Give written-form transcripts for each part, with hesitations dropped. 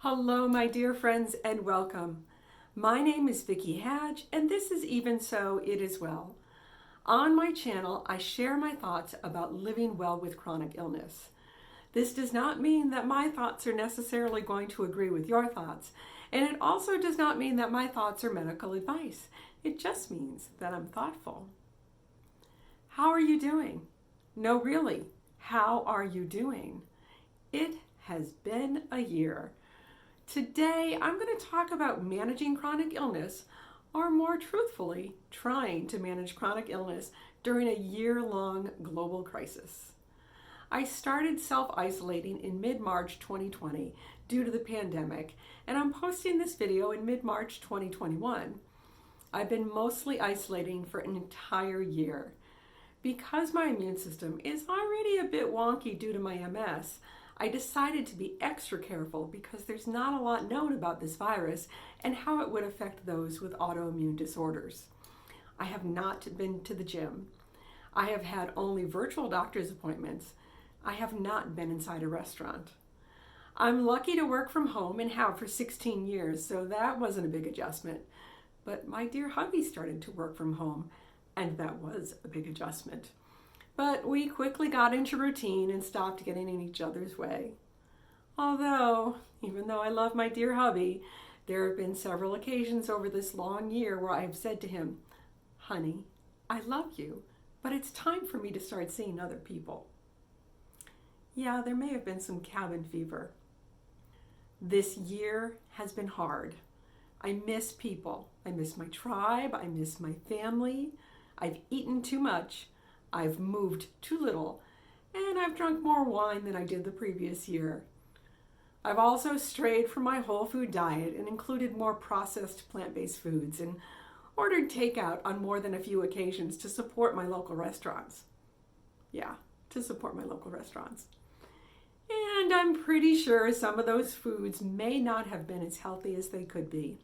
Hello, my dear friends, and welcome. My name is Vicki Hadge, and this is Even So It Is Well. On my channel, I share my thoughts about living well with chronic illness. This does not mean that my thoughts are necessarily going to agree with your thoughts, and it also does not mean that my thoughts are medical advice. It just means that I'm thoughtful. How are you doing? No, really, how are you doing? It has been a year. Today, I'm going to talk about managing chronic illness, or more truthfully, trying to manage chronic illness during a year-long global crisis. I started self-isolating in mid-March 2020 due to the pandemic, and I'm posting this video in mid-March 2021. I've been mostly isolating for an entire year. Because my immune system is already a bit wonky due to my MS, I decided to be extra careful because there's not a lot known about this virus and how it would affect those with autoimmune disorders. I have not been to the gym. I have had only virtual doctor's appointments. I have not been inside a restaurant. I'm lucky to work from home and have for 16 years, so that wasn't a big adjustment. But my dear hubby started to work from home, and that was a big adjustment. But we quickly got into routine and stopped getting in each other's way. Although, even though I love my dear hubby, there have been several occasions over this long year where I have said to him, "Honey, I love you, but it's time for me to start seeing other people." Yeah, there may have been some cabin fever. This year has been hard. I miss people. I miss my tribe. I miss my family. I've eaten too much. I've moved too little, and I've drunk more wine than I did the previous year. I've also strayed from my whole food diet and included more processed plant-based foods and ordered takeout on more than a few occasions to support my local restaurants. Yeah, to support my local restaurants. And I'm pretty sure some of those foods may not have been as healthy as they could be.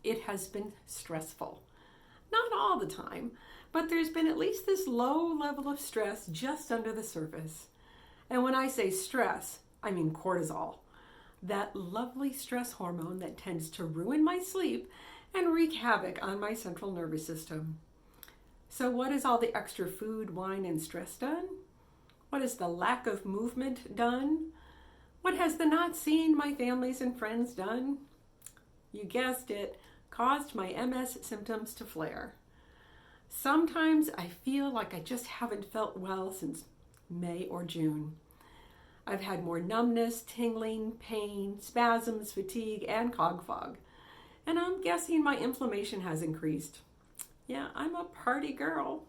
It has been stressful. Not all the time, but there's been at least this low level of stress just under the surface. And when I say stress, I mean cortisol, that lovely stress hormone that tends to ruin my sleep and wreak havoc on my central nervous system. So what has all the extra food, wine, and stress done? What has the lack of movement done? What has the not seeing my families and friends done? You guessed it, caused my MS symptoms to flare. Sometimes I feel like I just haven't felt well since May or June. I've had more numbness, tingling, pain, spasms, fatigue, and cog fog. And I'm guessing my inflammation has increased. Yeah, I'm a party girl.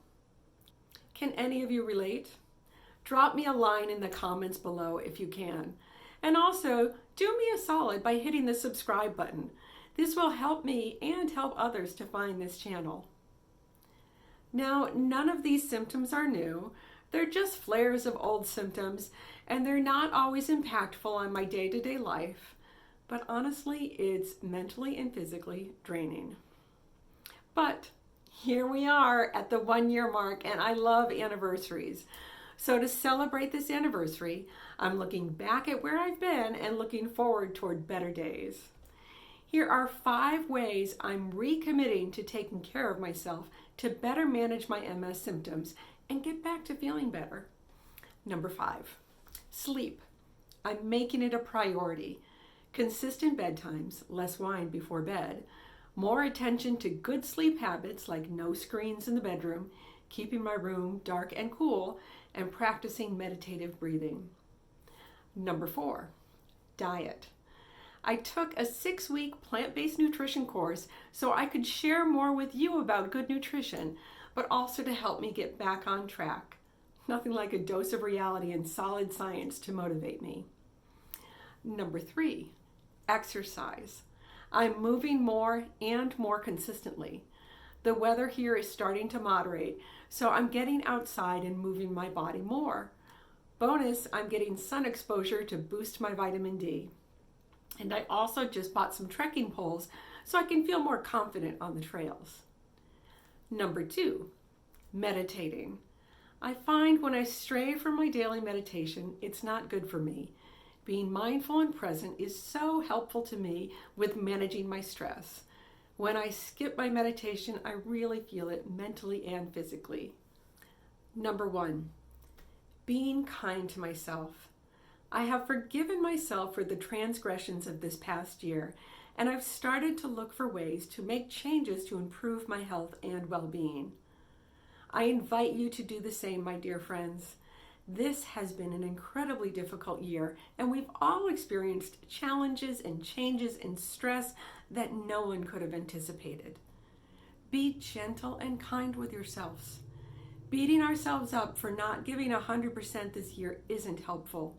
Can any of you relate? Drop me a line in the comments below if you can. And also, do me a solid by hitting the subscribe button. This will help me and help others to find this channel. Now, none of these symptoms are new. They're just flares of old symptoms, and they're not always impactful on my day-to-day life. But honestly, it's mentally and physically draining. But here we are at the 1-year mark, and I love anniversaries. So to celebrate this anniversary, I'm looking back at where I've been and looking forward toward better days. Here are 5 ways I'm recommitting to taking care of myself to better manage my MS symptoms and get back to feeling better. Number 5, sleep. I'm making it a priority. Consistent bedtimes, less wine before bed, more attention to good sleep habits like no screens in the bedroom, keeping my room dark and cool, and practicing meditative breathing. Number 4, diet. I took a 6-week plant-based nutrition course so I could share more with you about good nutrition, but also to help me get back on track. Nothing like a dose of reality and solid science to motivate me. Number 3, exercise. I'm moving more and more consistently. The weather here is starting to moderate, so I'm getting outside and moving my body more. Bonus, I'm getting sun exposure to boost my vitamin D. And I also just bought some trekking poles so I can feel more confident on the trails. Number 2, meditating. I find when I stray from my daily meditation, it's not good for me. Being mindful and present is so helpful to me with managing my stress. When I skip my meditation, I really feel it mentally and physically. Number 1, being kind to myself. I have forgiven myself for the transgressions of this past year, and I've started to look for ways to make changes to improve my health and well-being. I invite you to do the same, my dear friends. This has been an incredibly difficult year, and we've all experienced challenges and changes and stress that no one could have anticipated. Be gentle and kind with yourselves. Beating ourselves up for not giving 100% this year isn't helpful.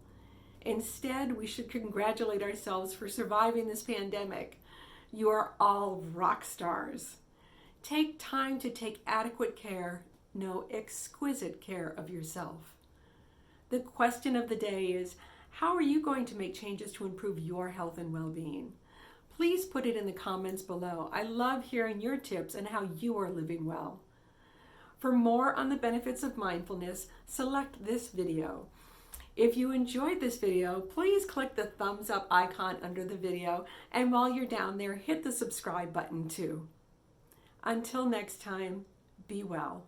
Instead, we should congratulate ourselves for surviving this pandemic. You are all rock stars. Take time to take adequate care, no, exquisite care of yourself. The question of the day is, how are you going to make changes to improve your health and well-being? Please put it in the comments below. I love hearing your tips and how you are living well. For more on the benefits of mindfulness, select this video. If you enjoyed this video, please click the thumbs up icon under the video, and while you're down there, hit the subscribe button too. Until next time, be well.